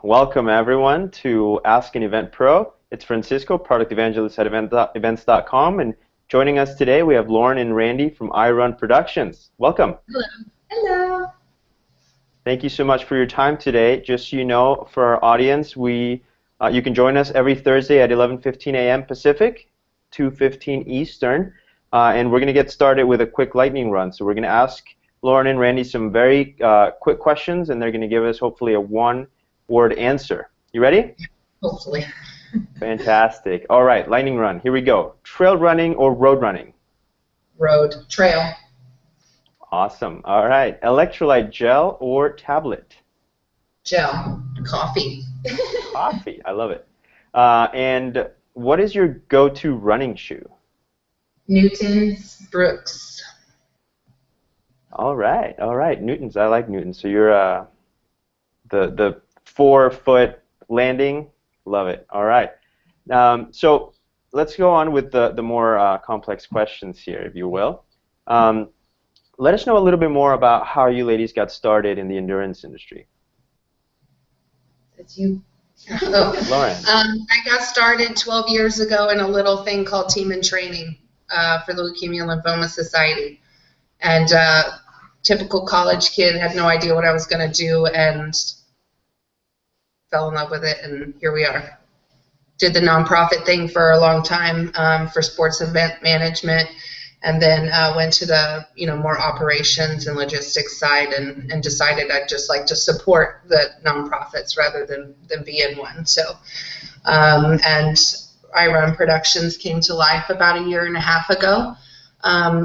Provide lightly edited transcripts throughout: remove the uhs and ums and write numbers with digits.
Welcome everyone to Ask an Event Pro. It's Francisco, product evangelist at Events.com, and joining us today we have Lauren and Randy from iRun Productions. Welcome. Hello. Hello. Thank you so much for your time today. Just so you know, for our audience, you can join us every Thursday at 11:15 a.m. Pacific, 2:15 Eastern, and we're going to get started with a quick lightning run. So we're going to ask Lauren and Randy some very quick questions, and they're going to give us hopefully a one-word answer. You ready? Hopefully. Fantastic. All right, lightning run. Here we go. Trail running or road running? Road. Trail. Awesome. All right. Electrolyte gel or tablet? Gel. Coffee. Coffee. I love it. And what is your go-to running shoe? Newton's. Brooks. All right. All right. Newton's. I like Newton's. So you're the 4-foot landing. Love it. All right. So let's go on with the more complex questions here, if you will. Let us know a little bit more about how you ladies got started in the endurance industry. It's you. Oh. Lauren. I got started 12 years ago in a little thing called Team in Training for the Leukemia and Lymphoma Society. And typical college kid, had no idea what I was going to do and fell in love with it, and here we are. Did the nonprofit thing for a long time for sports event management, and then went to the more operations and logistics side, and decided I'd just like to support the nonprofits rather than be in one. So, and iRun Productions came to life about 1.5 years ago,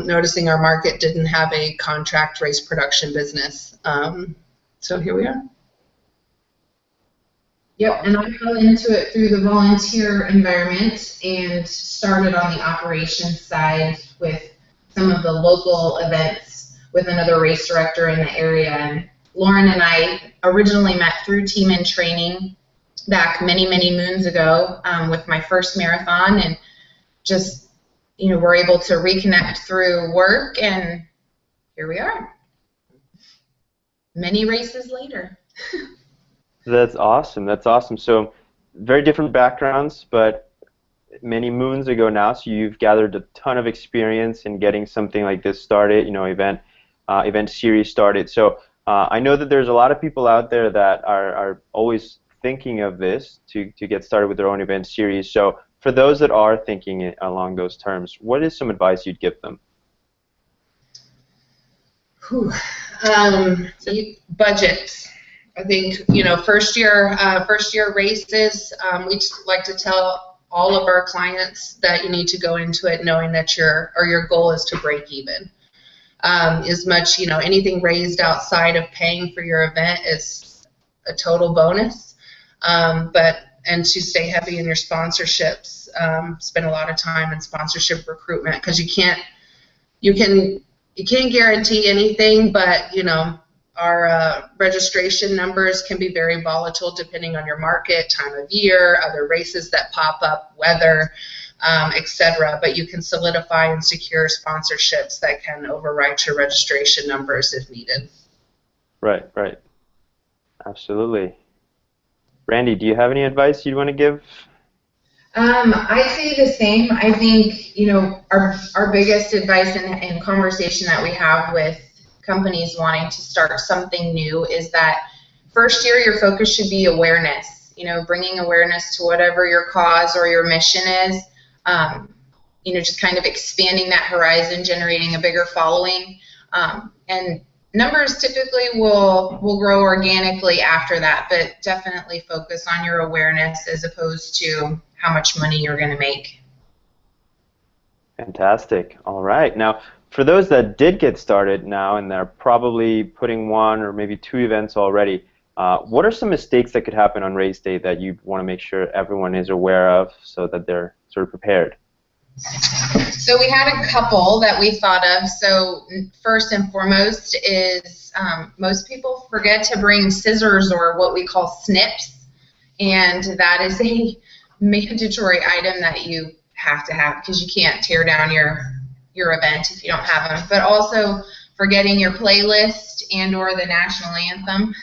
noticing our market didn't have a contract race production business. So here we are. Yep, and I fell into it through the volunteer environment and started on the operations side with some of the local events with another race director in the area. And Lauren and I originally met through Team in Training back many, many moons ago with my first marathon, and just we're able to reconnect through work, and here we are. Many races later. That's awesome. That's awesome. So very different backgrounds, but many moons ago now, so you've gathered a ton of experience in getting something like this started, event series started. So I know that there's a lot of people out there that are always thinking of this to get started with their own event series. So for those that are thinking along those terms, what is some advice you'd give them? Budgets. I think first year races. We just like to tell all of our clients that you need to go into it knowing that your goal is to break even. As much anything raised outside of paying for your event is a total bonus. And to stay heavy in your sponsorships. Spend a lot of time in sponsorship recruitment, because you can't guarantee anything, but our registration numbers can be very volatile depending on your market, time of year, other races that pop up, weather, etc. But you can solidify and secure sponsorships that can overwrite your registration numbers if needed. Right, right. Absolutely. Randy, do you have any advice you'd want to give? I'd say the same. I think our biggest advice and conversation that we have with companies wanting to start something new is that first year your focus should be awareness. Bringing awareness to whatever your cause or your mission is. Just kind of expanding that horizon, generating a bigger following, and numbers typically will grow organically after that, but definitely focus on your awareness as opposed to how much money you're going to make. Fantastic. All right. Now, for those that did get started now and they're probably putting 1 or maybe 2 events already, what are some mistakes that could happen on race day that you want to make sure everyone is aware of so that they're sort of prepared? So we had a couple that we thought of. So first and foremost is most people forget to bring scissors, or what we call snips, and that is a mandatory item that you have to have, because you can't tear down your event if you don't have them. But also forgetting your playlist and or the national anthem.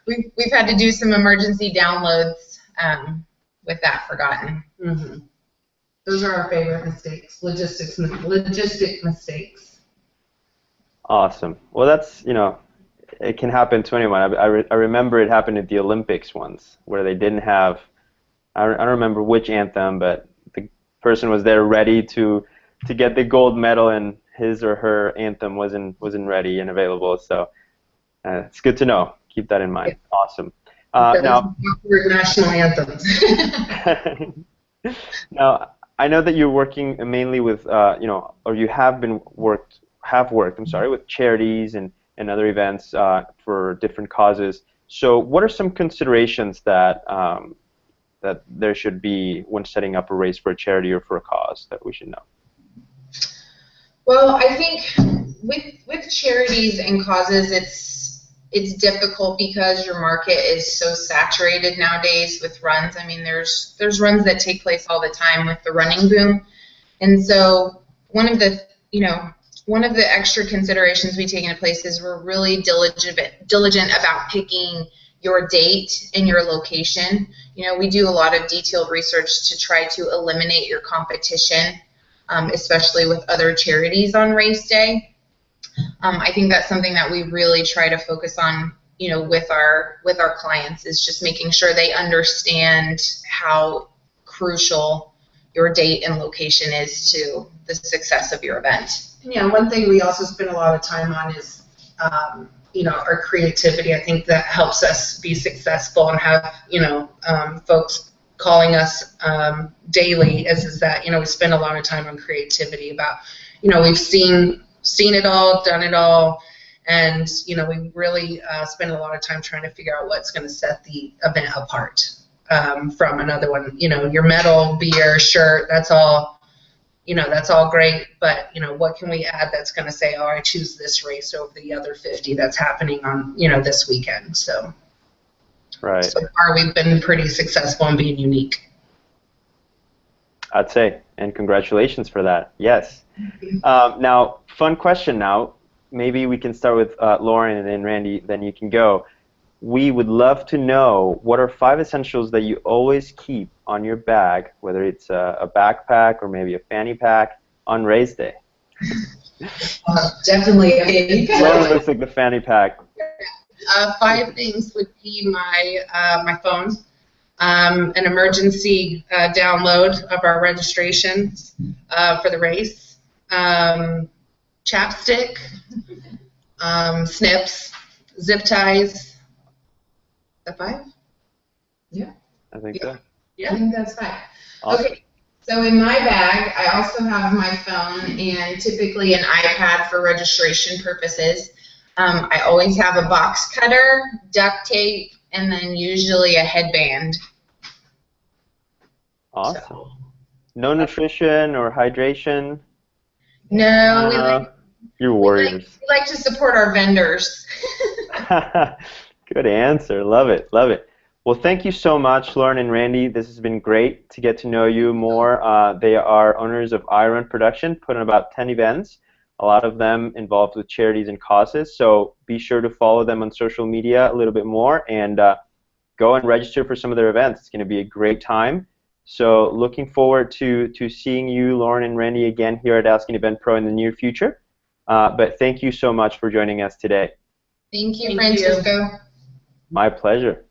we've had to do some emergency downloads with that forgotten. Mm-hmm. Those are our favorite mistakes, logistic mistakes. Awesome. Well, that's, it can happen to anyone. I remember it happened at the Olympics once where they didn't have, I don't remember which anthem, but the person was there ready to get the gold medal and his or her anthem wasn't ready and available. So it's good to know. Keep that in mind. Yeah. Awesome. Now, national anthems. Now, I know that you're working mainly with, or you have worked, I'm sorry, with charities and other events for different causes. So what are some considerations that that there should be when setting up a race for a charity or for a cause that we should know? Well, I think with charities and causes, it's difficult because your market is so saturated nowadays with runs. I mean, there's runs that take place all the time with the running boom, and so one of the extra considerations we take into place is we're really diligent about picking your date and your location. We do a lot of detailed research to try to eliminate your competition, especially with other charities on race day. I think that's something that we really try to focus on, with our clients, is just making sure they understand how crucial your date and location is to the success of your event. Yeah, one thing we also spend a lot of time on is, our creativity. I think that helps us be successful and have, folks calling us daily is that, we spend a lot of time on creativity about, we've seen it all, done it all, and, we really spend a lot of time trying to figure out what's going to set the event apart from another one. Your medal, beer, shirt, that's all great, but, what can we add that's going to say, oh, I choose this race over the other 50 that's happening on, this weekend. So, right. So far, we've been pretty successful in being unique. I'd say, and congratulations for that. Yes. Now, fun question now. Maybe we can start with Lauren and then Randy, then you can go. We would love to know what are 5 essentials that you always keep on your bag, whether it's a backpack or maybe a fanny pack on race day. Definitely a fanny pack. Lauren looks like the fanny pack. 5 things would be my phone, an emergency download of our registrations for the race, chapstick, snips, zip ties. Is that 5? Yeah. I think so. Yeah, I think that's 5. Awesome. Okay. So in my bag, I also have my phone and typically an iPad for registration purposes. I always have a box cutter, duct tape, and then usually a headband. Awesome. So. No nutrition or hydration? No, you're warriors. we like to support our vendors. Good answer. Love it. Love it. Well, thank you so much, Lauren and Randy. This has been great to get to know you more. They are owners of iRun Production, put on about 10 events, a lot of them involved with charities and causes. So be sure to follow them on social media a little bit more and go and register for some of their events. It's going to be a great time. So looking forward to seeing you, Lauren and Randy, again here at Asking Event Pro in the near future. But thank you so much for joining us today. Thank you, Francisco. My pleasure.